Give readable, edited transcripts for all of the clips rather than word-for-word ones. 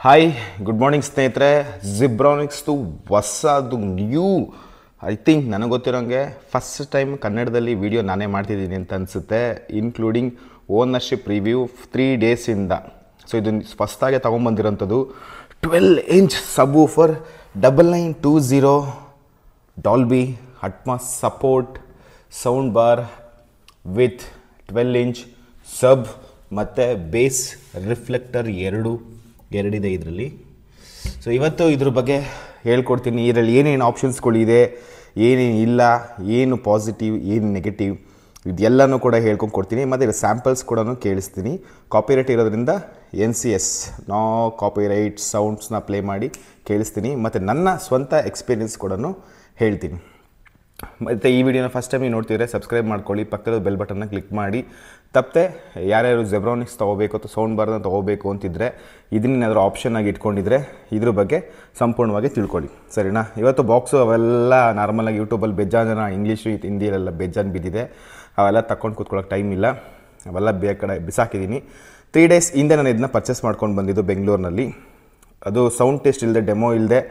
Hi good morning ಸ್ನೇಹಿತರೆ. ಜಿಬ್ರಾನಿಕ್ಸ್ದು ಹೊಸದು new I think ನನಗೆ ಗೊತ್ತಿರೋಂಗೆ ಫಸ್ಟ್ ಟೈಮ್ ಕನ್ನಡದಲ್ಲಿ ವಿಡಿಯೋ ನಾನೇ ಮಾಡ್ತಿದ್ದೀನಿ ಅಂತ ಅನಿಸುತ್ತೆ, ಇನ್ಕ್ಲೂಡಿಂಗ್ ಓನರ್ಶಿಪ್ ರಿವ್ಯೂ 3 ಡೇಸಿಂದ. ಸೊ ಇದು ಫಸ್ಟಾಗೆ ತೊಗೊಂಬಂದಿರೋಂಥದ್ದು 12 inch subwoofer 9920 Dolby Atmos support sound bar with 12 inch sub ಮತ್ತು ಬೇಸ್ ರಿಫ್ಲೆಕ್ಟರ್ ಎರಡಿದೆ ಇದರಲ್ಲಿ. ಸೊ ಇವತ್ತು ಇದ್ರ ಬಗ್ಗೆ ಹೇಳ್ಕೊಡ್ತೀನಿ. ಇದರಲ್ಲಿ ಏನೇನು ಆಪ್ಷನ್ಸ್ಗಳಿದೆ, ಏನೇನು ಇಲ್ಲ, ಏನು ಪಾಸಿಟಿವ್ ಏನು ನೆಗೆಟಿವ್ ಇದೆಲ್ಲನೂ ಕೂಡ ಹೇಳ್ಕೊಂಡು ಕೊಡ್ತೀನಿ. ಮತ್ತು ಇದು ಸ್ಯಾಂಪಲ್ಸ್ ಕೂಡ ಕೇಳಿಸ್ತೀನಿ. ಕಾಪಿರೈಟ್ ಇರೋದ್ರಿಂದ NCS ನೋ ಕಾಪಿರೈಟ್ ಸೌಂಡ್ಸ್ನ ಪ್ಲೇ ಮಾಡಿ ಕೇಳಿಸ್ತೀನಿ. ಮತ್ತು ನನ್ನ ಸ್ವಂತ ಎಕ್ಸ್ಪೀರಿಯನ್ಸ್ ಕೂಡ ಹೇಳ್ತೀನಿ. ಮತ್ತು ಈ ವಿಡಿಯೋನ ಫಸ್ಟ್ ಟೈಮ್ ನೀವು ನೋಡ್ತಿದ್ರೆ ಸಬ್ಸ್ಕ್ರೈಬ್ ಮಾಡ್ಕೊಳ್ಳಿ, ಪಕ್ಕದ ಬೆಲ್ ಬಟನ್ನ ಕ್ಲಿಕ್ ಮಾಡಿ. ತಪ್ಪದೆ ಯಾರ್ಯಾರು ಜೆಬ್ರಾನಿಕ್ಸ್ ತೊಗೋಬೇಕು ಅಥವಾ ಸೌಂಡ್ ಬಾರ್ನ ತೊಗೋಬೇಕು ಅಂತಿದ್ರೆ ಇದನ್ನೇನಾದರೂ ಆಪ್ಷನ್ ಆಗಿ ಇಟ್ಕೊಂಡಿದ್ರೆ ಇದ್ರ ಬಗ್ಗೆ ಸಂಪೂರ್ಣವಾಗಿ ತಿಳ್ಕೊಳ್ಳಿ, ಸರಿನಾ? ಇವತ್ತು ಬಾಕ್ಸು ಅವೆಲ್ಲ ನಾರ್ಮಲಾಗಿ ಯೂಟ್ಯೂಬಲ್ಲಿ ಬೇಜಾನ ಇಂಗ್ಲೀಷು ಹಿಂದಿಯಲ್ಲೆಲ್ಲ ಬೇಜಾನ್ ಬಿದ್ದಿದೆ, ಅವೆಲ್ಲ ತಗೊಂಡು ಕೂತ್ಕೊಳ್ಳೋಕೆ ಟೈಮ್ ಇಲ್ಲ, ಅವೆಲ್ಲ ಕಡೆ ಬಿಸಾಕಿದ್ದೀನಿ. 3 ಡೇಸ್ ಹಿಂದೆ ನಾನು ಇದನ್ನ ಪರ್ಚೇಸ್ ಮಾಡ್ಕೊಂಡು ಬಂದಿದ್ದು ಬೆಂಗಳೂರಿನಲ್ಲಿ. ಅದು ಸೌಂಡ್ ಟೆಸ್ಟ್ ಇಲ್ಲದೆ, ಡೆಮೋ ಇಲ್ಲದೆ,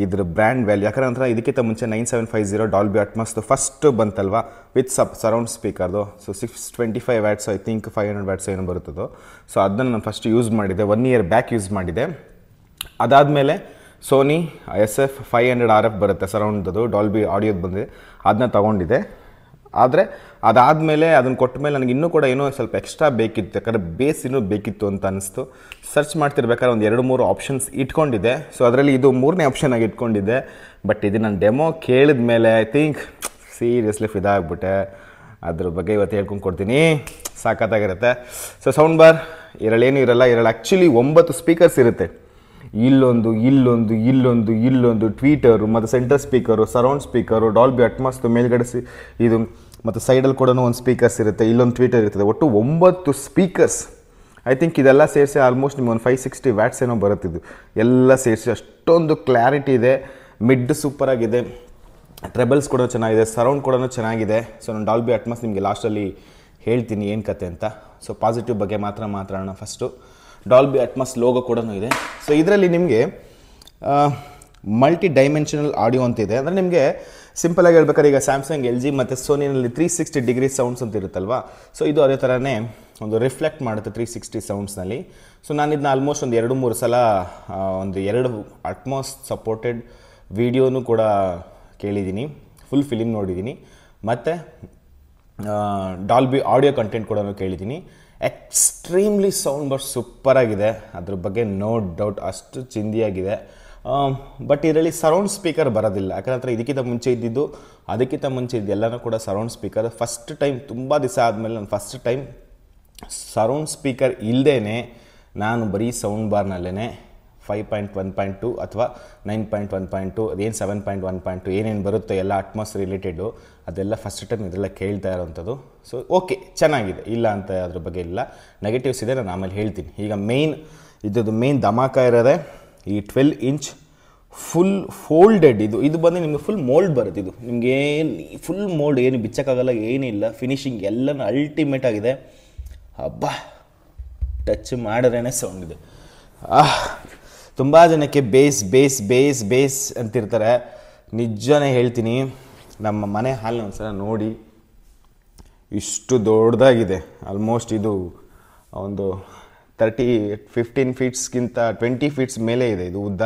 ಇದ್ರ ಬ್ರ್ಯಾಂಡ್ ವ್ಯಾಲ್ಯೂ ಯಾಕಂದ್ರೆ ಇದಕ್ಕಿಂತ ಮುಂಚೆ 9750 ಡಾಲ್ಬಿ ಅಟ್ಮಾಸ್ದು ಫಸ್ಟ್ ಬಂತಲ್ವಾ ವಿತ್ ಸರೌಂಡ್ ಸ್ಪೀಕರ್ದು. So 625 watts I think 500 watts ಏನೋ ಬರುತ್ತದೋ. ಸೊ ಅದನ್ನು ನಾನು ಫಸ್ಟ್ ಯೂಸ್ ಮಾಡಿದ್ದೆ, 1 ಇಯರ್ ಬ್ಯಾಕ್ ಯೂಸ್ ಮಾಡಿದ್ದೆ. ಅದಾದಮೇಲೆ ಸೋನಿ SF 500 RF ಬರುತ್ತೆ ಸರೌಂಡ್ದು, ಡಾಲ್ಬಿ ಆಡಿಯೋದು ಬಂದಿದೆ, ಅದನ್ನ ತೊಗೊಂಡಿದ್ದೆ. ಆದರೆ ಅದಾದಮೇಲೆ ಅದನ್ನು ಕೊಟ್ಟ ಮೇಲೆ ನನಗೆ ಇನ್ನೂ ಕೂಡ ಏನೋ ಸ್ವಲ್ಪ ಎಕ್ಸ್ಟ್ರಾ ಬೇಕಿತ್ತು, ಯಾಕಂದರೆ ಬೇಸ್ ಇನ್ನೂ ಬೇಕಿತ್ತು ಅಂತ ಅನ್ನಿಸ್ತು. ಸರ್ಚ್ ಮಾಡ್ತಿರ್ಬೇಕಾದ್ರೆ ಒಂದು 2-3 ಆಪ್ಷನ್ಸ್ ಇಟ್ಕೊಂಡಿದ್ದೆ. ಸೊ ಅದರಲ್ಲಿ ಇದು 3ನೇ ಆಪ್ಷನ್ ಆಗಿ ಇಟ್ಕೊಂಡಿದ್ದೆ. ಬಟ್ ಇದು ನಾನು ಡೆಮೋ ಕೇಳಿದ ಮೇಲೆ ಐ ಥಿಂಕ್ ಸೀರಿಯಸ್ಲಿ ಫಿದಾಗ್ಬಿಟ್ಟೆ. ಅದ್ರ ಬಗ್ಗೆ ಇವತ್ತು ಹೇಳ್ಕೊಂಡು ಕೊಡ್ತೀನಿ, ಸಾಕತ್ತಾಗಿರುತ್ತೆ. ಸೊ ಸೌಂಡ್ ಬಾರ್ ಇದರಲ್ಲೇನು ಇರಲ್ಲ, ಇದರಲ್ಲಿ ಆ್ಯಕ್ಚುಲಿ 9 ಸ್ಪೀಕರ್ಸ್ ಇರುತ್ತೆ. ಇಲ್ಲೊಂದು ಟ್ವೀಟರು ಮತ್ತು center speaker, surround speaker, Dolby ಅಟ್ಮಾಸ್ದು ಮೇಲ್ಗಡೆ ಇದು ಮತ್ತು ಸೈಡಲ್ಲಿ ಕೂಡ ಒಂದು ಸ್ಪೀಕರ್ಸ್ ಇರುತ್ತೆ, ಇಲ್ಲೊಂದು ಟ್ವೀಟರ್ ಇರ್ತದೆ. ಒಟ್ಟು 9 ಸ್ಪೀಕರ್ಸ್. ಐ ಥಿಂಕ್ ಇದೆಲ್ಲ ಸೇರಿಸಿ ಆಲ್ಮೋಸ್ಟ್ ನಿಮ್ಗೆ ಒಂದು 560 ವ್ಯಾಟ್ಸ್ ಏನೋ ಬರುತ್ತಿದ್ದು ಎಲ್ಲ ಸೇರಿಸಿ. ಅಷ್ಟೊಂದು ಕ್ಲಾರಿಟಿ ಇದೆ, ಮಿಡ್ ಸೂಪರಾಗಿದೆ, ಟ್ರೆಬಲ್ಸ್ ಕೂಡ ಚೆನ್ನಾಗಿದೆ, ಸರೌಂಡ್ ಕೂಡ ಚೆನ್ನಾಗಿದೆ. ಸೊ ನಾನು ಡಾಲ್ಬಿ ಅಟ್ಮಾಸ್ ನಿಮಗೆ ಲಾಸ್ಟಲ್ಲಿ ಹೇಳ್ತೀನಿ ಏನು ಕತೆ ಅಂತ. ಸೊ ಪಾಸಿಟಿವ್ ಬಗ್ಗೆ ಮಾತಾಡೋಣ ಫಸ್ಟು. ಡಾಲ್ಬಿ ಅಟ್ಮಾಸ್ ಲೋಗೋ ಕೂಡ ಇದೆ. ಸೊ ಇದರಲ್ಲಿ ನಿಮಗೆ ಮಲ್ಟಿ ಡೈಮೆನ್ಷನಲ್ ಆಡಿಯೋ ಅಂತಿದೆ. ಅಂದರೆ ನಿಮಗೆ ಸಿಂಪಲಾಗಿ ಹೇಳ್ಬೇಕಾದ್ರೆ ಈಗ ಸ್ಯಾಮ್ಸಂಗ್ LG ಮತ್ತು ಸೋನಿನಲ್ಲಿ 360 ಡಿಗ್ರಿ ಸೌಂಡ್ಸ್ ಅಂತ ಇರುತ್ತಲ್ವ. ಸೊ ಇದು ಅದೇ ಥರನೇ ಒಂದು ರಿಫ್ಲೆಕ್ಟ್ ಮಾಡುತ್ತೆ 360 ಸೌಂಡ್ಸ್ನಲ್ಲಿ. ಸೊ ನಾನು ಇದನ್ನ ಆಲ್ಮೋಸ್ಟ್ ಒಂದು 2-3 ಸಲ ಒಂದು 2 ಅಟ್ಮಾಸ್ ಸಪೋರ್ಟೆಡ್ ವಿಡಿಯೋನು ಕೂಡ ಕೇಳಿದ್ದೀನಿ, ಫುಲ್ ಫಿಲಿಮ್ ನೋಡಿದ್ದೀನಿ, ಮತ್ತು ಡಾಲ್ಬಿ ಆಡಿಯೋ ಕಂಟೆಂಟ್ ಕೂಡ ಕೇಳಿದ್ದೀನಿ. ಎಕ್ಸ್ಟ್ರೀಮ್ಲಿ ಸೌಂಡ್ ಬಾರ್ ಸೂಪರಾಗಿದೆ, ಅದ್ರ ಬಗ್ಗೆ ನೋ ಡೌಟ್, ಅಷ್ಟು ಚಿಂದಿಯಾಗಿದೆ. ಬಟ್ ಇದರಲ್ಲಿ ಸರೌಂಡ್ ಸ್ಪೀಕರ್ ಬರೋದಿಲ್ಲ, ಯಾಕಂದರೆ ಇದಕ್ಕಿಂತ ಮುಂಚೆ ಇದ್ದಿದ್ದು ಅದಕ್ಕಿಂತ ಮುಂಚೆ ಇದ್ದೆಲ್ಲನೂ ಕೂಡ ಸರೌಂಡ್ ಸ್ಪೀಕರ್. ಫಸ್ಟ್ ಟೈಮ್ ತುಂಬ ದಿವಸ ಆದಮೇಲೆ ನಾನು ಫಸ್ಟ್ ಟೈಮ್ ಸರೌಂಡ್ ಸ್ಪೀಕರ್ ಇಲ್ಲದೇ ನಾನು ಬರೀ ಸೌಂಡ್ ಬಾರ್ನಲ್ಲೇ 5.1.2 ಅಥವಾ 9.1.2 ಅದೇನು 7.1.2 ಏನೇನು ಬರುತ್ತೆ ಎಲ್ಲ ಅಟ್ಮಾಸ್ ರಿಲೇಟೆಡು ಅದೆಲ್ಲ ಫಸ್ಟ್ ಟೈಮ್ ಇದೆಲ್ಲ ಕೇಳ್ತಾ ಇರೋವಂಥದ್ದು. ಸೊ ಓಕೆ, ಚೆನ್ನಾಗಿದೆ, ಇಲ್ಲ ಅಂತ ಅದ್ರ ಬಗ್ಗೆ ಇಲ್ಲ. ನೆಗೆಟಿವ್ಸ್ ಇದೆ, ನಾನು ಆಮೇಲೆ ಹೇಳ್ತೀನಿ. ಈಗ ಇದ್ದದ್ದು ಮೇನ್ ಧಮಾಕ ಇರೋದೆ ಈ 12 ಇಂಚ್ ಫುಲ್ ಫೋಲ್ಡೆಡ್. ಇದು ಬಂದು ನಿಮಗೆ ಫುಲ್ ಮೋಲ್ಡ್ ಬರುತ್ತೆ. ಇದು ನಿಮ್ಗೆ ಏನು ಫುಲ್ ಮೋಲ್ಡ್, ಏನು ಬಿಚ್ಚಕ್ಕಾಗಲ್ಲ, ಏನಿಲ್ಲ, ಫಿನಿಶಿಂಗ್ ಎಲ್ಲನೂ ಅಲ್ಟಿಮೇಟ್ ಆಗಿದೆ. ಹಬ್ಬ ಟಚ್ ಮಾಡಿದ್ರೇ ಸೌಂಡ್ ಇದೆ. ತುಂಬ ಜನಕ್ಕೆ ಬೇಸ್ ಅಂತಿರ್ತಾರೆ. ನಿಜನೇ ಹೇಳ್ತೀನಿ, ನಮ್ಮ ಮನೆ ಹಾಲನ್ನ ಒಂದ್ಸಲ ನೋಡಿ, ಇಷ್ಟು ದೊಡ್ಡದಾಗಿದೆ. ಆಲ್ಮೋಸ್ಟ್ ಇದು ಒಂದು 15 ಫೀಟ್ಸ್ಗಿಂತ 20 ಫೀಟ್ಸ್ ಮೇಲೆ ಇದೆ. ಇದು ಉದ್ದ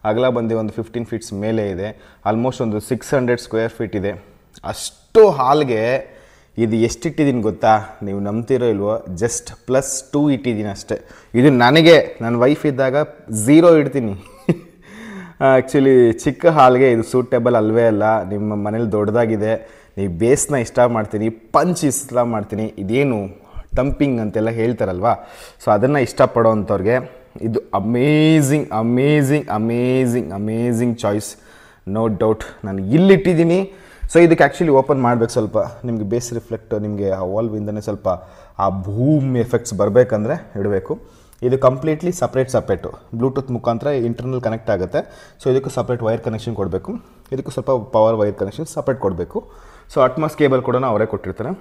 ಅಗಲ ಬಂದು ಒಂದು 15 ಫೀಟ್ಸ್ ಮೇಲೆ ಇದೆ. ಆಲ್ಮೋಸ್ಟ್ ಒಂದು 600 ಸ್ಕ್ವೇರ್ ಫೀಟ್ ಇದೆ. ಅಷ್ಟು ಹಾಲ್ಗೆ ಇದು ಎಷ್ಟಿಟ್ಟಿದ್ದೀನಿ ಗೊತ್ತಾ? ನೀವು ನಂಬ್ತಿರೋ ಇಲ್ವೋ, ಜಸ್ಟ್ +2 ಇಟ್ಟಿದ್ದೀನಿ ಅಷ್ಟೇ. ಇದು ನನಗೆ ನನ್ನ ವೈಫ್ ಇದ್ದಾಗ 0 ಇಡ್ತೀನಿ. ಆ್ಯಕ್ಚುಲಿ ಚಿಕ್ಕ ಹಾಲ್ಗೆ ಇದು ಸೂಟೇಬಲ್ ಅಲ್ವೇ ಅಲ್ಲ. ನಿಮ್ಮ ಮನೇಲಿ ದೊಡ್ಡದಾಗಿದೆ, ನೀವು ಬೇಸ್ನ ಇಷ್ಟ ಮಾಡ್ತೀನಿ, ಪಂಚ್ ಇಷ್ಟ ಮಾಡ್ತೀನಿ, ಇದೇನು ಟಂಪಿಂಗ್ ಅಂತೆಲ್ಲ ಹೇಳ್ತಾರಲ್ವ, ಸೊ ಅದನ್ನು ಇಷ್ಟಪಡೋ ಅಂಥವ್ರಿಗೆ ಇದು ಅಮೇಝಿಂಗ್ ಚಾಯ್ಸ್, ನೋ ಡೌಟ್. ನಾನು ಇಲ್ಲಿಟ್ಟಿದ್ದೀನಿ. ಸೊ ಇದಕ್ಕೆ ಆ್ಯಕ್ಚುಲಿ ಓಪನ್ ಮಾಡಬೇಕು, ಸ್ವಲ್ಪ ನಿಮಗೆ ಬೇಸ್ ರಿಫ್ಲೆಕ್ಟ್, ನಿಮಗೆ ಆ ವಾಲ್ವಿಂದನೇ ಸ್ವಲ್ಪ ಆ ಭೂಮ್ ಎಫೆಕ್ಟ್ಸ್ ಬರಬೇಕಂದ್ರೆ ಇಡಬೇಕು. ಇದು ಕಂಪ್ಲೀಟ್ಲಿ ಸಪ್ರೇಟು ಬ್ಲೂಟೂತ್ ಮುಖಾಂತರ ಇಂಟರ್ನಲ್ ಕನೆಕ್ಟ್ ಆಗುತ್ತೆ. ಸೊ ಇದಕ್ಕೂ ಸಪ್ರೇಟ್ ವೈರ್ ಕನೆಕ್ಷನ್ ಕೊಡಬೇಕು, ಇದಕ್ಕೂ ಸ್ವಲ್ಪ ಪವರ್ ವೈರ್ ಕನೆಕ್ಷನ್ ಸಪ್ರೇಟ್ ಕೊಡಬೇಕು. ಸೊ ಅಟ್ಮಾಸ್ ಕೇಬಲ್ ಕೂಡ ಅವರೇ ಕೊಟ್ಟಿರ್ತಾರೆ.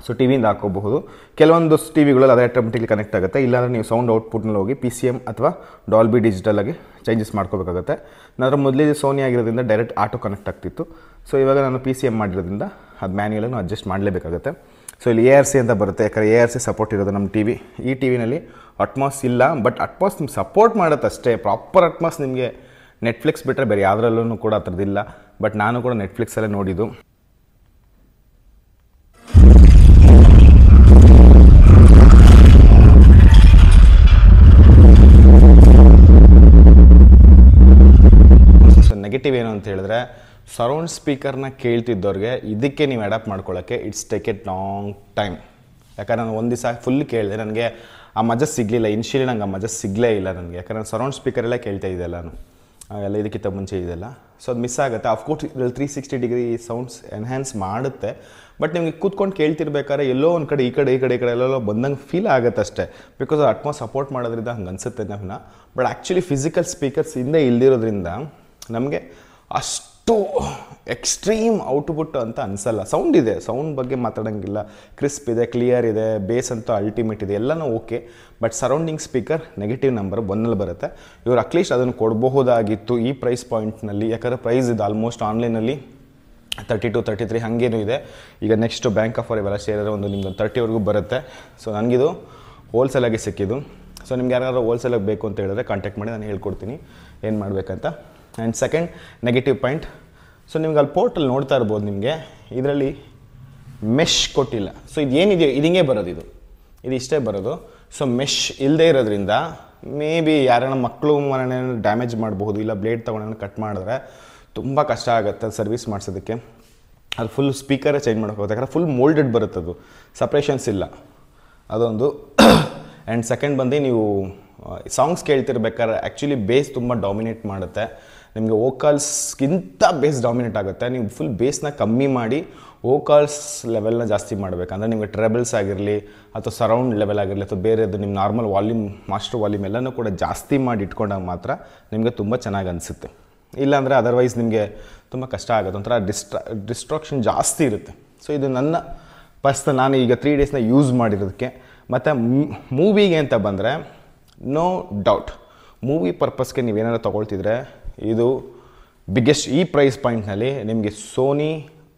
ಸೊ ಟಿ ವಿಯಿಂದ ಹಾಕೋಬಹುದು. ಕೆಲವೊಂದು ಟಿ ವಿಗಳಲ್ಲಿ ಅದೇ ಆಟೋಮೆಟಿಕ್ಲಿ ಕನೆಕ್ಟ್ ಆಗುತ್ತೆ. ಇಲ್ಲಾಂದರೆ ನೀವು ಸೌಂಡ್ ಔಟ್ಪುಟ್ನಲ್ಲಿ ಹೋಗಿ PCM ಅಥವಾ ಡಾಲ್ಬಿ ಡಿಜಿಟಲಾಗಿ ಚೇಂಜಸ್ ಮಾಡ್ಕೋಬೇಕಾಗುತ್ತೆ. ನಾನು ಮೊದಲಿಗೆ ಸೋನಿ ಆಗಿರೋದ್ರಿಂದ ಡೈರೆಕ್ಟ್ ಆಟೋ ಕನೆಕ್ಟ್ ಆಗ್ತಿತ್ತು. ಸೊ ಇವಾಗ ನಾನು PCM ಮಾಡಿರೋದ್ರಿಂದ ಅದು ಮ್ಯಾನ್ಯಲಾಗಿ ಅಡ್ಜಸ್ಟ್ ಮಾಡಲೇಬೇಕಾಗುತ್ತೆ. ಸೊ ಇಲ್ಲಿ ARC ಅಂತ ಬರುತ್ತೆ, ಯಾಕಂದರೆ ARC ಸಪೋರ್ಟ್ ಇರೋದು ನಮ್ಮ ಟಿ ವಿ. ಈ ಟಿ ವಿನಲ್ಲಿ ಅಟ್ಮಾಸ್ ಇಲ್ಲ, ಬಟ್ ಅಟ್ಮಾಸ್ ನಿಮ್ಗೆ ಸಪೋರ್ಟ್ ಮಾಡುತ್ತೆ ಅಷ್ಟೇ. ಪ್ರಾಪರ್ ಅಟ್ಮಾಸ್ ನಿಮಗೆ ನೆಟ್ಫ್ಲಿಕ್ಸ್ ಬಿಟ್ಟರೆ ಬೇರೆ ಯಾವುದ್ರಲ್ಲೂ ಕೂಡ ಆ ಥರದ್ದಿಲ್ಲ. ಬಟ್ ನಾನು ಕೂಡ ನೆಟ್ಫ್ಲಿಕ್ಸಲ್ಲೇ ನೋಡಿದ್ದು. ನೆಗೆಟಿವ್ ಏನು ಅಂತ ಹೇಳಿದ್ರೆ, ಸರೌಂಡ್ ಸ್ಪೀಕರ್ನ ಕೇಳ್ತಿದ್ದವ್ರಿಗೆ ಇದಕ್ಕೆ ನೀವು ಅಡಾಪ್ಟ್ ಮಾಡ್ಕೊಳ್ಳೋಕ್ಕೆ it's take A long time. ಯಾಕಂದ್ರೆ ನಾನು ಒಂದು ದಿವಸ ಫುಲ್ ಕೇಳಿದೆ, ನನಗೆ ಆ ಮಜಾ ಸಿಗಲಿಲ್ಲ. ಇನ್ಶಿಯಲಿ ನಂಗೆ ಆ ಮಜಾ ಸಿಗಲೇ ಇಲ್ಲ ನನಗೆ. ಯಾಕಂದ್ರೆ ನಾನು ಸರೌಂಡ್ ಸ್ಪೀಕರೆಲ್ಲ ಕೇಳ್ತಾ ಇದ್ದೆ ನಾನು ಎಲ್ಲ ಇದಕ್ಕಿಂತ ಮುಂಚೆ ಇದೆಲ್ಲ. ಸೊ ಅದು ಮಿಸ್ ಆಗುತ್ತೆ. ಅಫ್ಕೋರ್ಸ್ ಇದರಲ್ಲಿ 360 ಡಿಗ್ರಿ ಸೌಂಡ್ಸ್ ಎನ್ಹ್ಯಾನ್ಸ್ ಮಾಡುತ್ತೆ. ಬಟ್ ನಿಮಗೆ ಕೂತ್ಕೊಂಡು ಕೇಳ್ತಿರ್ಬೇಕಾದ್ರೆ ಎಲ್ಲೋ ಒಂದು ಕಡೆ ಈ ಕಡೆ ಎಲ್ಲೆಲ್ಲೋ ಬಂದಂಗೆ ಫೀಲ್ ಆಗುತ್ತೆ ಅಷ್ಟೇ. ಬಿಕಾಸ್ ಅಟ್ಮಾಸ್ ಸಪೋರ್ಟ್ ಮಾಡೋದ್ರಿಂದ ಹಂಗೆ ಅನಿಸುತ್ತೆ ನಮ್ಮನ್ನ. ಬಟ್ ಆ್ಯಕ್ಚುಲಿ ಫಿಸಿಕಲ್ ಸ್ಪೀಕರ್ಸ್ ಹಿಂದೆ ಇಲ್ದಿರೋದ್ರಿಂದ ನಮಗೆ ಅಷ್ಟು ಎಕ್ಸ್ಟ್ರೀಮ್ ಔಟ್ಪುಟ್ ಅಂತ ಅನಿಸಲ್ಲ. ಸೌಂಡ್ ಇದೆ, ಸೌಂಡ್ ಬಗ್ಗೆ ಮಾತಾಡೋಂಗಿಲ್ಲ. ಕ್ರಿಸ್ಪ್ ಇದೆ, ಕ್ಲಿಯರ್ ಇದೆ, ಬೇಸ್ ಅಂತೂ ಅಲ್ಟಿಮೇಟ್ ಇದೆ, ಎಲ್ಲನೂ okay. But surrounding speaker negative number 1ನಲ್ಲಿ ಬರುತ್ತೆ. ಇವರು ಅಟ್ಲೀಸ್ಟ್ ಅದನ್ನು ಕೊಡಬಹುದಾಗಿತ್ತು ಈ ಪ್ರೈಸ್ ಪಾಯಿಂಟ್ನಲ್ಲಿ. ಯಾಕಂದರೆ ಪ್ರೈಸ್ ಇದೆ ಆಲ್ಮೋಸ್ಟ್ ಆನ್ಲೈನಲ್ಲಿ 32, 33 ಹಾಗೇನೂ ಇದೆ. ಈಗ ನೆಕ್ಸ್ಟು ಬ್ಯಾಂಕ್ ಆಫರ್ ಇವೆಲ್ಲ ಸೇರಿದ್ರೆ ಒಂದು ನಿಮ್ಗೆ 30ವರೆಗೂ ಬರುತ್ತೆ. ಸೊ ನನಗಿದು ಹೋಲ್ಸೇಲಾಗಿ ಸಿಕ್ಕಿದ್ದು. ಸೊ ನಿಮ್ಗೆ ಯಾರು ಹೋಲ್ಸೇಲಾಗಿ ಬೇಕು ಅಂತ ಹೇಳಿದ್ರೆ ಕಾಂಟ್ಯಾಕ್ಟ್ ಮಾಡಿ, ನಾನು ಹೇಳ್ಕೊಡ್ತೀನಿ ಏನು ಮಾಡಬೇಕಂತ. And second negative point, so ನಿಮ್ಗೆ ಅಲ್ಲಿ ಪೋರ್ಟಲ್ಲಿ ನೋಡ್ತಾ ಇರ್ಬೋದು, ನಿಮಗೆ ಇದರಲ್ಲಿ ಮೆಶ್ ಕೊಟ್ಟಿಲ್ಲ. ಸೊ ಇದು ಏನಿದೆಯೋ ಇದು ಹಿಂಗೆ ಬರೋದು, ಇದು ಇಷ್ಟೇ ಬರೋದು. ಸೊ ಮೆಶ್ ಇಲ್ಲದೆ ಇರೋದ್ರಿಂದ ಮೇ ಬಿ ಯಾರನ್ನ ಮಕ್ಕಳು ಮನೆ ಡ್ಯಾಮೇಜ್ ಮಾಡಬಹುದು, ಇಲ್ಲ ಬ್ಲೇಡ್ ತೊಗೊಂಡು ಕಟ್ ಮಾಡಿದ್ರೆ ತುಂಬ ಕಷ್ಟ ಆಗುತ್ತೆ ಸರ್ವಿಸ್ ಮಾಡಿಸೋದಕ್ಕೆ. ಅದು ಫುಲ್ ಸ್ಪೀಕರೇ ಚೇಂಜ್ ಮಾಡೋಕ್ಕೋಗುತ್ತೆ. ಯಾಕಂದರೆ ಫುಲ್ ಮೋಲ್ಡೆಡ್ ಬರುತ್ತೆ, ಅದು ಸಪ್ರೇಷನ್ಸ್ ಇಲ್ಲ, ಅದೊಂದು. ಆ್ಯಂಡ್ ಸೆಕೆಂಡ್ ಬಂದು ನೀವು ಸಾಂಗ್ಸ್ ಕೇಳ್ತಿರ್ಬೇಕಾದ್ರೆ ಆ್ಯಕ್ಚುಲಿ ಬೇಸ್ ತುಂಬ ಡಾಮಿನೇಟ್ ಮಾಡುತ್ತೆ. ನಿಮಗೆ ವೋಕಲ್ಸ್ಗಿಂತ ಬೇಸ್ ಡಾಮಿನೇಟ್ ಆಗುತ್ತೆ. ನೀವು ಫುಲ್ ಬೇಸ್ನ ಕಮ್ಮಿ ಮಾಡಿ ವೋಕಲ್ಸ್ ಲೆವೆಲ್ನ ಜಾಸ್ತಿ ಮಾಡಬೇಕಂದ್ರೆ ನಿಮಗೆ ಟ್ರೆಬಲ್ಸ್ ಆಗಿರಲಿ ಅಥವಾ ಸರೌಂಡ್ ಲೆವೆಲ್ ಆಗಿರಲಿ ಅಥವಾ ಬೇರೆದು ನಿಮ್ಮ ನಾರ್ಮಲ್ ವಾಲ್ಯೂಮ್, ಮಾಸ್ಟರ್ ವಾಲ್ಯೂಮ್ ಎಲ್ಲನೂ ಕೂಡ ಜಾಸ್ತಿ ಮಾಡಿ ಇಟ್ಕೊಂಡಾಗ ಮಾತ್ರ ನಿಮಗೆ ತುಂಬ ಚೆನ್ನಾಗಿ ಅನಿಸುತ್ತೆ. ಇಲ್ಲಾಂದರೆ ಅದರ್ವೈಸ್ ನಿಮಗೆ ತುಂಬ ಕಷ್ಟ ಆಗುತ್ತೆ, ಒಂಥರ ಡಿಸ್ಟ್ರಾಕ್ಷನ್ ಜಾಸ್ತಿ ಇರುತ್ತೆ. ಸೊ ಇದು ನನ್ನ ಪರ್ಸ್ನಲ್, ನಾನು ಈಗ 3 ಡೇಸ್ನ ಯೂಸ್ ಮಾಡಿರೋದಕ್ಕೆ. ಮತ್ತು ಮೂವಿಗೆ ಅಂತ ಬಂದರೆ ನೋ ಡೌಟ್ ಮೂವಿ ಪರ್ಪಸ್ಗೆ ನೀವೇನಾದ್ರು ತೊಗೊಳ್ತಿದ್ರೆ ಇದು ಬಿಗ್ಗೆಸ್ಟ್. ಈ ಪ್ರೈಸ್ ಪಾಯಿಂಟ್ನಲ್ಲಿ ನಿಮಗೆ ಸೋನಿ,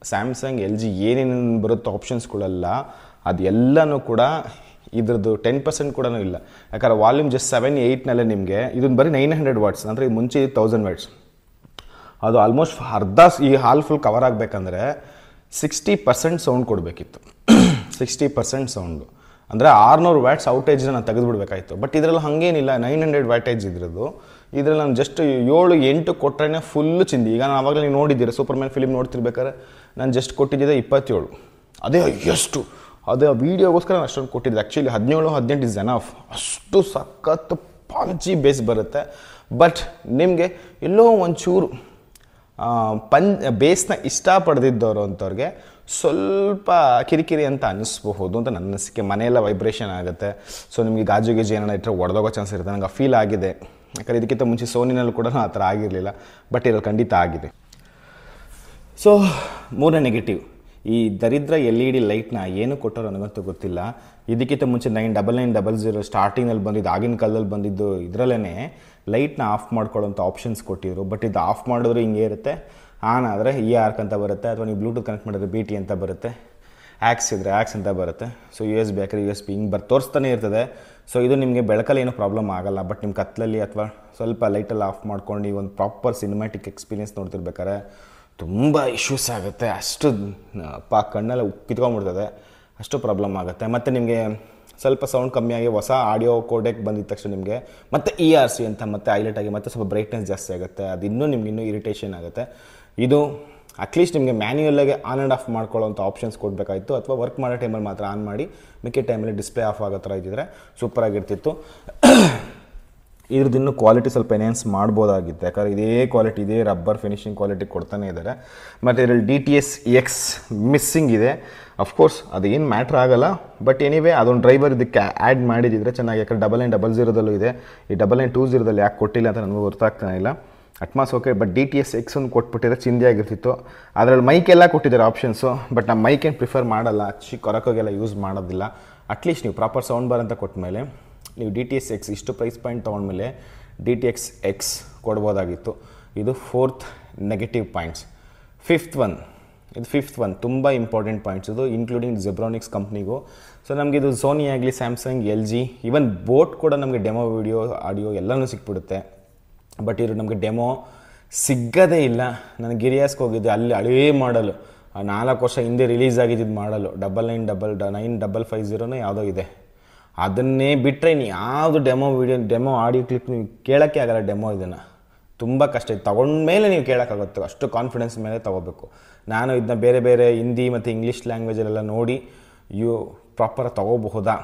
ಸ್ಯಾಮ್ಸಂಗ್, LG ಏನೇನು ಬರುತ್ತೋ ಆಪ್ಷನ್ಸ್ಗಳೆಲ್ಲ ಅದೆಲ್ಲನೂ ಕೂಡ ಇದ್ರದ್ದು 10% ಕೂಡ ಇಲ್ಲ. ಯಾಕಂದರೆ ವಾಲ್ಯೂಮ್ ಜಸ್ಟ್ 7, 8ನಲ್ಲೇ ನಿಮಗೆ ಇದನ್ನು ಬರೀ 900 ವಾಟ್ಸ್, ಅಂದರೆ ಮುಂಚೆ 1000 ವಾಟ್ಸ್. ಅದು ಆಲ್ಮೋಸ್ಟ್ ಅರ್ಧ ಈ ಹಾಲ್ ಫುಲ್ ಕವರ್ ಆಗಬೇಕಂದ್ರೆ 60% ಸೌಂಡ್ ಕೊಡಬೇಕಿತ್ತು. 60% ಸೌಂಡು ಅಂದರೆ 600 ವ್ಯಾಟ್ಸ್ ಔಟೇಜ್ನ ನಾನು ತೆಗೆದುಬಿಡ್ಬೇಕಾಯ್ತು. ಬಟ್ ಇದರಲ್ಲಿ ಹಾಗೇನಿಲ್ಲ, 900 ವ್ಯಾಟೇಜ್ ಇದ್ರದ್ದು. ಇದರಲ್ಲಿ ನಾನು ಜಸ್ಟ್ 7, 8 ಕೊಟ್ಟರೆ ಫುಲ್ಲು ಚಿಂದಿ. ಈಗ ನಾನು ಆವಾಗಲೇ ನೀವು ನೋಡಿದ್ದೀರ ಸೂಪರ್ಮ್ಯಾನ್ ಫಿಲಿಮ್ ನೋಡ್ತಿರ್ಬೇಕಾದ್ರೆ ನಾನು ಜಸ್ಟ್ ಕೊಟ್ಟಿದ್ದೆ 27. ಅದೇ ಎಷ್ಟು ಅದೇ ವೀಡಿಯೋಗೋಸ್ಕರ ನಾನು ಅಷ್ಟೊಂದು ಕೊಟ್ಟಿದ್ದೆ. Actually 17, 18 is enough. ಅಷ್ಟು ಸಖತ್ ಪಾಂಚಿ ಬೇಸ್ ಬರುತ್ತೆ. ಬಟ್ ನಿಮಗೆ ಎಲ್ಲೋ ಒಂಚೂರು ಬೇಸ್ನ ಇಷ್ಟಪಡ್ದಿದ್ದವರು ಅಂಥವ್ರಿಗೆ ಸ್ವಲ್ಪ ಕಿರಿಕಿರಿ ಅಂತ ಅನ್ನಿಸ್ಬಹುದು ಅಂತ ನನ್ನ ಅನಿಸಿಕೆ. ಮನೆಯೆಲ್ಲ ವೈಬ್ರೇಷನ್ ಆಗುತ್ತೆ. ಸೊ ನಿಮಗೆ ಗಾಜು ಏನಾರು ಇಟ್ಟರೆ ಒಡೆದೋಗೋ ಚಾನ್ಸ್ ಇರುತ್ತೆ. ನನಗೆ ಫೀಲ್ ಆಗಿದೆ. ಯಾಕಂದರೆ ಇದಕ್ಕಿಂತ ಮುಂಚೆ ಸೋನಿನಲ್ಲಿ ಕೂಡ ಆ ಥರ ಆಗಿರಲಿಲ್ಲ. ಬಟ್ ಇದರಲ್ಲಿ ಖಂಡಿತ ಆಗಿದೆ. ಸೊ ಮೂರನೇ ನೆಗೆಟಿವ್, ಈ ದರಿದ್ರ LED ಲೈಟ್ನ ಏನು ಕೊಟ್ಟರು ನನಗಂತೂ ಗೊತ್ತಿಲ್ಲ. ಇದಕ್ಕಿಂತ ಮುಂಚೆ 9900 ಸ್ಟಾರ್ಟಿಂಗಲ್ಲಿ ಬಂದಿದ್ದು, ಆಗಿನ ಕಾಲದಲ್ಲಿ ಬಂದಿದ್ದು ಇದರಲ್ಲೇ ಲೈಟ್ನ ಆಫ್ ಮಾಡ್ಕೊಳ್ಳೋಂಥ ಆಪ್ಷನ್ಸ್ ಕೊಟ್ಟಿದ್ರು. ಬಟ್ ಇದು ಆಫ್ ಮಾಡಿದ್ರೆ ಹಿಂಗೆ ಇರುತ್ತೆ, ಆನ್ ಆದರೆ EARC ಅಂತ ಬರುತ್ತೆ, ಅಥವಾ ನೀವು ಬ್ಲೂಟೂತ್ ಕನೆಕ್ಟ್ ಮಾಡಿದ್ರೆ BT ಅಂತ ಬರುತ್ತೆ, ಆ್ಯಕ್ಸ್ ಇದ್ದರೆ ಆ್ಯಕ್ಸ್ ಅಂತ ಬರುತ್ತೆ. ಸೊ USB ಬೇಕಾದ್ರೆ USB ಹಿಂಗೆ ತೋರಿಸ್ತಾನೆ ಇರ್ತದೆ. ಸೊ ಇದು ನಿಮಗೆ ಬೆಳಕಲ್ಲಿ ಏನೂ ಪ್ರಾಬ್ಲಮ್ ಆಗೋಲ್ಲ. ಬಟ್ ನಿಮ್ಮ ಕತ್ತಲಲ್ಲಿ ಅಥವಾ ಸ್ವಲ್ಪ ಲೈಟಲ್ಲಿ ಆಫ್ ಮಾಡ್ಕೊಂಡು ನೀವು ಒಂದು ಪ್ರಾಪರ್ ಸಿನಿಮ್ಯಾಟಿಕ್ ಎಕ್ಸ್ಪೀರಿಯನ್ಸ್ ನೋಡ್ತಿರ್ಬೇಕಾದ್ರೆ ತುಂಬ ಇಶ್ಯೂಸ್ ಆಗುತ್ತೆ. ಅಷ್ಟು ಕಣ್ಣೆಲ್ಲ ಕಿತ್ಕೊಂಡ್ಬಿಡ್ತದೆ, ಅಷ್ಟು ಪ್ರಾಬ್ಲಮ್ ಆಗುತ್ತೆ. ಮತ್ತು ನಿಮಗೆ ಸ್ವಲ್ಪ ಸೌಂಡ್ ಕಮ್ಮಿಯಾಗಿ ಹೊಸ ಆಡಿಯೋ ಕೋಡೆಕ್ ಬಂದಿದ್ದ ತಕ್ಷಣ ನಿಮಗೆ ಮತ್ತೆ ERC ಅಂತ ಮತ್ತೆ ಹೈಲೈಟ್ ಆಗಿ ಮತ್ತೆ ಸ್ವಲ್ಪ ಬ್ರೈಟ್ನೆಸ್ ಜಾಸ್ತಿ ಆಗುತ್ತೆ. ಅದು ನಿಮ್ಗೆ ಇನ್ನೂ ಇರಿಟೇಷನ್ ಆಗುತ್ತೆ. ಇದು ಅಟ್ಲೀಸ್ಟ್ ನಿಮಗೆ ಮ್ಯಾನ್ಯುಯಲ್ಲಾಗಿ ಆನ್ ಆ್ಯಂಡ್ ಆಫ್ ಮಾಡ್ಕೊಳ್ಳೋಂಥ ಆಪ್ಷನ್ಸ್ ಕೊಡಬೇಕಾಯಿತು, ಅಥವಾ ವರ್ಕ್ ಮಾಡೋ ಟೈಮಲ್ಲಿ ಮಾತ್ರ ಆನ್ ಮಾಡಿ ಮಿಕ್ಕಿ ಟೈಮಲ್ಲಿ ಡಿಸ್ಪ್ಲೇ ಆಫ್ ಆಗೋ ಥರ ಇದ್ದಿದ್ರೆ ಸೂಪರಾಗಿರ್ತಿತ್ತು. ಇದ್ರದ್ದು ಇನ್ನೂ ಕ್ವಾಲಿಟಿ ಸ್ವಲ್ಪ ಎನ್ಹ್ಯಾನ್ಸ್ ಮಾಡ್ಬೋದಾಗಿತ್ತು. ಯಾಕಂದರೆ ಇದೇ ಕ್ವಾಲಿಟಿ, ಇದೇ ರಬ್ಬರ್ ಫಿನಿಷಿಂಗ್ ಕ್ವಾಲಿಟಿ ಕೊಡ್ತಾನೆ ಇದ್ದಾರೆ. ಮತ್ತು ಇದರಲ್ಲಿ DTS-X ಮಿಸ್ಸಿಂಗ್ ಇದೆ. ಅಫ್ಕೋರ್ಸ್ ಅದೇನು ಮ್ಯಾಟ್ರ್ ಆಗೋಲ್ಲ. ಬಟ್ ಎನಿವೇ ಅದೊಂದು ಡ್ರೈವರ್ ಇದಕ್ಕೆ ಆ್ಯಡ್ ಮಾಡಿದಿದ್ರೆ ಚೆನ್ನಾಗಿ. ಯಾಕಂದರೆ 9900 ಇದೆ, ಈ 9920 ಯಾಕೆ ಕೊಟ್ಟಿಲ್ಲ ಅಂತ ನನಗೂ ಗೊತ್ತಾಗ್ತಾನೆ ಇಲ್ಲ. ಅಟ್ಮಾಸ್ ಓಕೆ, ಬಟ್ DTS-X ಒಂದು ಕೊಟ್ಬಿಟ್ಟಿದ್ರೆ ಚಿಂದಿ ಆಗಿರ್ತಿತ್ತು. ಅದರಲ್ಲಿ ಮೈಕೆಲ್ಲ ಕೊಟ್ಟಿದ್ದಾರೆ ಆಪ್ಷನ್ಸು, ಬಟ್ ನಮ್ಮ ಮೈಕ್ ಏನು ಪ್ರಿಫರ್ ಮಾಡಲ್ಲ, ಕೊರಕೋಗೆಲ್ಲ ಯೂಸ್ ಮಾಡೋದಿಲ್ಲ. ಅಟ್ಲೀಸ್ಟ್ ನೀವು ಪ್ರಾಪರ್ ಸೌಂಡ್ ಬಾರ್ ಅಂತ ಕೊಟ್ಟಮೇಲೆ ನೀವು DTS-X ಇಷ್ಟು ಪ್ರೈಸ್ ಪಾಯಿಂಟ್ ತೊಗೊಂಡ್ಮೇಲೆ DTS-X ಕೊಡ್ಬೋದಾಗಿತ್ತು. ಇದು 4th negative points. Fifth one ತುಂಬ ಇಂಪಾರ್ಟೆಂಟ್ ಪಾಯಿಂಟ್ಸ್ ಇದು, ಇನ್ಕ್ಲೂಡಿಂಗ್ ಜೆಬ್ರಾನಿಕ್ಸ್ ಕಂಪ್ನಿಗೂ. ಸೊ ನಮಗೆ ಇದು ಸೋನಿ ಆಗಲಿ, ಸ್ಯಾಮ್ಸಂಗ್, LG, ಈವನ್ ಬೋಟ್ ಕೂಡ ನಮಗೆ ಡೆಮೋ ವಿಡಿಯೋ ಆಡಿಯೋ ಎಲ್ಲನೂ ಸಿಕ್ಬಿಡುತ್ತೆ. ಬಟ್ ಇವರು ನಮಗೆ ಡೆಮೋ ಸಿಗೋದೇ ಇಲ್ಲ. ನಾನು ಗಿರಿಯಾಸ್ಗೆ ಹೋಗಿದ್ದೆ, ಅಲ್ಲಿ ಹಳೇ ಮಾಡಲು 4 ವರ್ಷ ಹಿಂದೆ ರಿಲೀಸ್ ಆಗಿದ್ದು ಮಾಡಲು 999950 ಯಾವುದೋ ಇದೆ. ಅದನ್ನೇ ಬಿಟ್ಟರೆ ನೀವು ಯಾವುದು ಡೆಮೋ ಆಡಿಯೋ ಕ್ಲಿಪ್ ನೀವು ಕೇಳೋಕ್ಕೆ ಆಗಲ್ಲ. ಡೆಮೋ ಇದನ್ನು ತುಂಬ ಕಷ್ಟ ಇದೆ, ತೊಗೊಂಡ್ಮೇಲೆ ನೀವು ಕೇಳೋಕ್ಕಾಗುತ್ತೆ, ಅಷ್ಟು ಕಾನ್ಫಿಡೆನ್ಸ್ ಮೇಲೆ ತೊಗೋಬೇಕು. ನಾನು ಇದನ್ನ ಬೇರೆ ಹಿಂದಿ ಮತ್ತು ಇಂಗ್ಲೀಷ್ ಲ್ಯಾಂಗ್ವೇಜಲ್ಲೆಲ್ಲ ನೋಡಿ ಪ್ರಾಪರಾಗಿ ತೊಗೋಬಹುದಾ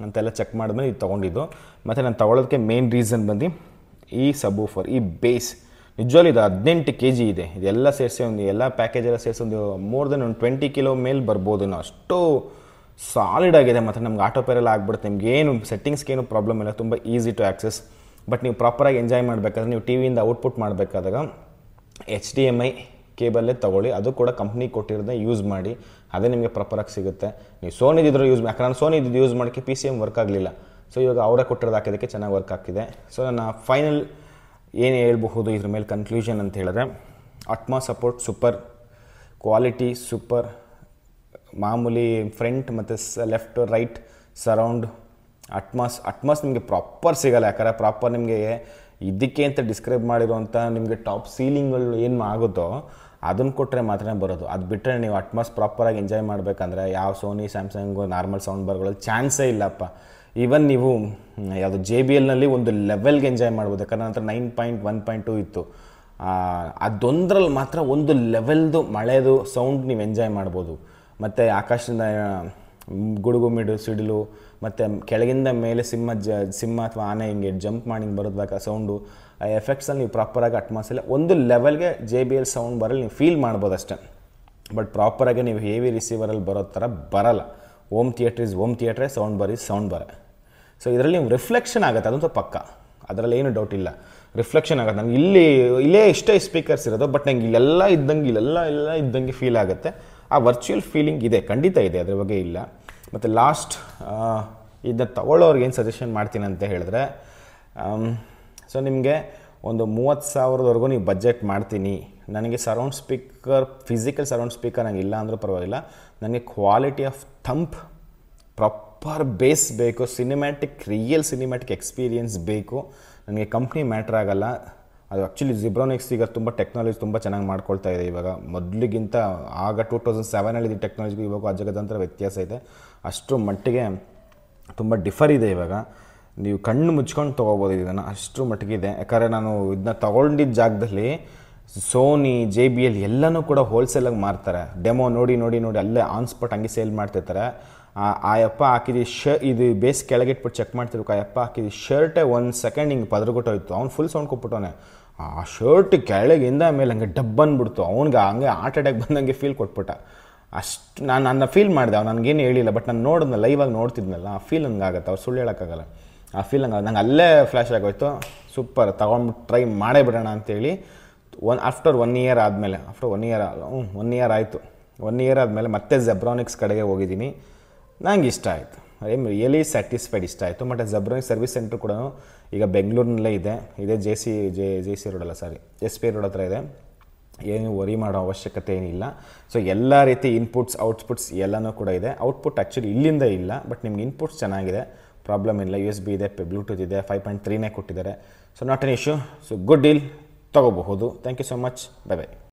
ಅಂತೆಲ್ಲ ಚೆಕ್ ಮಾಡಿದ್ಮೇಲೆ ಇದು ತೊಗೊಂಡಿದ್ದು. ಮತ್ತು ನಾನು ತೊಗೊಳೋದಕ್ಕೆ ಮೇನ್ ರೀಸನ್ ಬಂದು ಈ ಸಬ್ವೂಫರ್, ಈ ಬೇಸ್. ನಿಜವಾಗ್ಲೂ ಇದು 18 kg ಇದೆ. ಇದೆಲ್ಲ ಸೇರಿಸಿ ಎಲ್ಲ ಪ್ಯಾಕೇಜೆಲ್ಲ ಸೇರಿಸಿ ಮೋರ್ ದೆನ್ 20 ಕಿಲೋ ಮೇಲೆ ಬರ್ಬೋದು. ಅಷ್ಟು ಸಾಲಿಡ್ ಆಗಿದೆ. ಮತ್ತು ನಮ್ಗೆ ಆಟೋ ಪೇರೆಲ್ಲ ಆಗ್ಬಿಡುತ್ತೆ. ನಿಮ್ಗೇನು ಸೆಟ್ಟಿಂಗ್ಸ್ಗೇನು ಪ್ರಾಬ್ಲಮ್ ಇಲ್ಲ, ತುಂಬ ಈಸಿ ಟು ಆ್ಯಕ್ಸೆಸ್. ಬಟ್ ನೀವು ಪ್ರಾಪರಾಗಿ ಎಂಜಾಯ್ ಮಾಡಬೇಕಾದ್ರೆ ನೀವು ಟಿವಿಯಿಂದ ಔಟ್ಪುಟ್ ಮಾಡಬೇಕಾದಾಗ HDMI ಕೇಬಲ್ಲೇ ತೊಗೊಳ್ಳಿ. ಅದು ಕೂಡ ಕಂಪ್ನಿ ಕೊಟ್ಟಿರೋದೇ ಯೂಸ್ ಮಾಡಿ, ಅದೇ ನಿಮಗೆ ಪ್ರಾಪರಾಗಿ ಸಿಗುತ್ತೆ. ನೀವು ಸೋನಿದಿದ್ರು ಯೂಸ್ ಯಾಕಂದ್ರೆ ನಾನು ಸೋನಿದ್ದು ಯೂಸ್ ಮಾಡೋಕ್ಕೆ PCM ವರ್ಕ್ ಆಗಲಿಲ್ಲ. ಸೊ ಇವಾಗ ಅವರೇ ಕೊಟ್ಟಿರೋದು ಹಾಕಿದ್ದಕ್ಕೆ ಚೆನ್ನಾಗಿ ವರ್ಕ್ ಆಗ್ತಿದೆ. ಸೊ ನನ್ನ ಫೈನಲ್ ಏನು ಹೇಳ್ಬಹುದು ಇದ್ರ ಮೇಲೆ ಕನ್ಕ್ಲೂಷನ್ ಅಂತ ಹೇಳಿದ್ರೆ, Atmos support super, quality super, ಮಾಮೂಲಿ ಫ್ರಂಟ್ ಮತ್ತು ಲೆಫ್ಟ್ ರೈಟ್ ಸರೌಂಡ್ ಅಟ್ಮಾಸ್ ನಿಮಗೆ ಪ್ರಾಪರ್ ಸಿಗೋಲ್ಲ. ಯಾಕಂದರೆ ಪ್ರಾಪರ್ ನಿಮಗೆ ಇದಕ್ಕೆ ಅಂತ ಡಿಸ್ಕ್ರೈಬ್ ಮಾಡಿರುವಂಥ ನಿಮಗೆ ಟಾಪ್ ಸೀಲಿಂಗ್ಗಳು ಏನು ಆಗುತ್ತೋ ಅದನ್ನು ಕೊಟ್ಟರೆ ಮಾತ್ರ ಬರೋದು. ಅದು ಬಿಟ್ಟರೆ ನೀವು ಅಟ್ಮಾಸ್ ಪ್ರಾಪರಾಗಿ ಎಂಜಾಯ್ ಮಾಡಬೇಕಂದ್ರೆ ಯಾವ ಸೋನಿ, ಸ್ಯಾಮ್ಸಂಗು ನಾರ್ಮಲ್ ಸೌಂಡ್ ಬಾರ್ಗಳಲ್ಲಿ ಚಾನ್ಸೇ ಇಲ್ಲಪ್ಪ. ಈವನ್ ನೀವು ಯಾವುದು JBLನಲ್ಲಿ ಒಂದು ಲೆವೆಲ್ಗೆ ಎಂಜಾಯ್ ಮಾಡ್ಬೋದು. ಯಾಕಂದರೆ ನಂತರ 9.1.2 ಇತ್ತು. ಅದೊಂದರಲ್ಲಿ ಮಾತ್ರ ಒಂದು ಲೆವೆಲ್ದು ಮಳೆದು ಸೌಂಡ್ ನೀವು ಎಂಜಾಯ್ ಮಾಡ್ಬೋದು. ಮತ್ತು ಆಕಾಶದಿಂದ ಗುಡುಗು ಸಿಡಿಲು ಮತ್ತು ಕೆಳಗಿಂದ ಮೇಲೆ ಸಿಂಹ ಅಥವಾ ಆನೆ ಹಿಂಗೆ ಜಂಪ್ ಮಾಡಿ ಹಿಂಗೆ ಬರೋದಾಗ ಸೌಂಡು, ಆ ಎಫೆಕ್ಟ್ಸಲ್ಲಿ ನೀವು ಪ್ರಾಪರಾಗಿ ಅಟ್ಮಾಸಲ್ಲಿ ಒಂದು ಲೆವೆಲ್ಗೆ JBL ಸೌಂಡ್ ಬಾರಲ್ಲಿ ನೀವು ಫೀಲ್ ಮಾಡ್ಬೋದು ಅಷ್ಟೇ. ಬಟ್ ಪ್ರಾಪರಾಗಿ ನೀವು ಹೆವಿ ರಿಸೀವರಲ್ಲಿ ಬರೋ ಥರ ಬರಲ್ಲ. ಹೋಮ್ ಥಿಯೇಟ್ರೇ, sound bar is sound bar. So ಇದರಲ್ಲಿ ನೀವು ರಿಫ್ಲೆಕ್ಷನ್ ಆಗುತ್ತೆ, ಅದಂತೂ ಪಕ್ಕ, ಅದರಲ್ಲಿ ಏನು ಡೌಟ್ ಇಲ್ಲ, ರಿಫ್ಲೆಕ್ಷನ್ ಆಗುತ್ತೆ. ನನಗೆ ಇಲ್ಲೇ ಇಷ್ಟೇ ಸ್ಪೀಕರ್ಸ್ ಇರೋದು, ಬಟ್ ನಂಗೆ ಇಲ್ಲೆಲ್ಲ ಇದ್ದಂಗೆ ಫೀಲ್ ಆಗುತ್ತೆ. ಆ ವರ್ಚುವಲ್ ಫೀಲಿಂಗ್ ಇದೆ, ಖಂಡಿತ ಇದೆ, ಅದ್ರ ಬಗ್ಗೆ ಇಲ್ಲ. ಮತ್ತು ಲಾಸ್ಟ್ ಇದನ್ನ ತಗೊಳ್ಳೋರ್ಗೆ ಏನು ಸಜೆಷನ್ ಮಾಡ್ತೀನಿ ಅಂತ ಹೇಳಿದ್ರೆ, ಸೊ ನಿಮಗೆ ಒಂದು 30,000ವರೆಗೂ ನೀವು ಬಜೆಟ್ ಮಾಡ್ತೀನಿ, ನನಗೆ surround speaker, physical surround speaker ನನಗೆ ಇಲ್ಲ ಅಂದರೂ ಪರವಾಗಿಲ್ಲ, ನನಗೆ ಕ್ವಾಲಿಟಿ ಆಫ್ ಥಂಪ್, ಪ್ರಾಪರ್ ಬೇಸ್ ಬೇಕು, ರಿಯಲ್ ಸಿನಿಮ್ಯಾಟಿಕ್ ಎಕ್ಸ್ಪೀರಿಯನ್ಸ್ ಬೇಕು, ನನಗೆ ಕಂಪ್ನಿ ಮ್ಯಾಟ್ರ್ ಆಗಲ್ಲ. ಅದು ಆ್ಯಕ್ಚುಲಿ ಜಿಬ್ರಾನಿಕ್ಸ್ ಈಗ ತುಂಬ ಟೆಕ್ನಾಲಜಿ ತುಂಬ ಚೆನ್ನಾಗಿ ಮಾಡ್ಕೊಳ್ತಾ ಇದೆ ಇವಾಗ. ಮೊದಲಿಗಿಂತ ಆಗ 2007 ಇದು ಟೆಕ್ನಾಲಜಿಗೂ ಇವಾಗ ಅಜಗಜಾಂತರ ವ್ಯತ್ಯಾಸ ಇದೆ. ಅಷ್ಟರ ಮಟ್ಟಿಗೆ ತುಂಬ ಡಿಫರ್ ಇದೆ ಇವಾಗ. ನೀವು ಕಣ್ಣು ಮುಚ್ಕೊಂಡು ತೊಗೋಬೋದು ಇದನ್ನು, ಅಷ್ಟರ ಮಟ್ಟಿಗಿದೆ. ಯಾಕಂದರೆ ನಾನು ಇದನ್ನ ತೊಗೊಂಡಿದ್ದ ಜಾಗದಲ್ಲಿ ಸೋನಿ, JBL ಎಲ್ಲನೂ ಕೂಡ ಹೋಲ್ಸೇಲಾಗಿ ಮಾರ್ತಾರೆ. ಡೆಮೋ ನೋಡಿ ಅಲ್ಲೇ ಆನ್ ಸ್ಪಾಟ್ ಹಂಗೆ ಸೇಲ್ ಮಾಡ್ತಿರ್ತಾರೆ. ಆ ಯಪ್ಪ ಹಾಕಿದ್ದು ಇದು ಬೇಸ್ ಕೆಳಗಿಟ್ಬಿಟ್ಟು ಚೆಕ್ ಮಾಡ್ತಿರ್ಬೇಕು. ಆ ಯಪ್ಪ ಹಾಕಿದ್ದು ಶರ್ಟೇ 1 ಸೆಕೆಂಡ್ ಹಿಂಗೆ ಪದ್ರಗೊಟ್ಟೋಯ್ತು. ಅವ್ನು ಫುಲ್ ಸೌಂಡ್ ಕೊಟ್ಬಿಟ್ಟವನೆ. ಆ ಶರ್ಟ್ ಕೆಳಗಿಂದ ಮೇಲೆ ಹಂಗೆ ಡಬ್ ಅಂದ್ಬಿಡ್ತು. ಅವ್ನಿಗೆ ಹಂಗೆ ಹಾರ್ಟ್ ಅಟ್ಯಾಕ್ ಬಂದಂಗೆ ಫೀಲ್ ಕೊಟ್ಬಿಟ್ಟ. ಅಷ್ಟು ನನ್ನ ಫೀಲ್ ಮಾಡಿದೆ. ಅವ್ನು ನನಗೇನು ಹೇಳಿಲ್ಲ, ಬಟ್ ನಾನು ನೋಡಿದ್ನ, ಲೈವಾಗಿ ನೋಡ್ತಿದ್ನಲ್ಲ, ಆ ಫೀಲ್ ಹಂಗಾಗತ್ತೆ. ಅವ್ರು ಸುಳ್ಳು ಹೇಳೋಕ್ಕಾಗಲ್ಲ, ಆ ಫೀಲ್ ನಂಗೆ ಅಲ್ಲೇ ಫ್ಲ್ಯಾಶ್ ಆಗೋಯ್ತು. ಸೂಪರ್, ತೊಗೊಂಡ್ಬಿಟ್ಟು ಟ್ರೈ ಮಾಡೇ ಬಿಡೋಣ ಅಂತೇಳಿ ಆಫ್ಟರ್ 1 ಇಯರ್ ಆದಮೇಲೆ, ಒನ್ ಇಯರ್ ಆಯಿತು. 1 ಇಯರ್ ಆದಮೇಲೆ ಮತ್ತೆ ಜೆಬ್ರಾನಿಕ್ಸ್ ಕಡೆಗೆ ಹೋಗಿದ್ದೀನಿ. ನಂಗೆ ಇಷ್ಟ ಆಯಿತು, ರಿಯಲಿ ಸ್ಯಾಟಿಸ್ಫೈಡ್, ಇಷ್ಟ ಆಯಿತು. ಮತ್ತು ಜೆಬ್ರಾನಿಕ್ಸ್ ಸರ್ವಿಸ್ ಸೆಂಟ್ರ್ ಕೂಡ ಈಗ ಬೆಂಗಳೂರಿನಲ್ಲೇ ಇದೆ. ಜೆ ಸಿ ರೋಡಲ್ಲ, ಸಾರಿ, SP ರೋಡ್ ಹತ್ರ ಇದೆ. ಏನು ವರಿ ಮಾಡೋ ಅವಶ್ಯಕತೆ ಏನಿಲ್ಲ. ಸೊ ಎಲ್ಲ ರೀತಿ ಇನ್ಪುಟ್ಸ್, ಔಟ್ಪುಟ್ಸ್ ಎಲ್ಲನೂ ಕೂಡ ಇದೆ. ಔಟ್ಪುಟ್ ಆ್ಯಕ್ಚುಲಿ ಇಲ್ಲಿಂದ ಇಲ್ಲ, ಬಟ್ ನಿಮ್ಗೆ ಇನ್ಪುಟ್ಸ್ ಚೆನ್ನಾಗಿದೆ, ಪ್ರಾಬ್ಲಮ್ ಇಲ್ಲ. USB ಇದೆ, ಬ್ಲೂಟೂತ್ ಇದೆ, 5.3ನೇ ಕೊಟ್ಟಿದ್ದಾರೆ. So not an issue. So good deal, ತೊಗೋಬಹುದು. Thank you so much, by.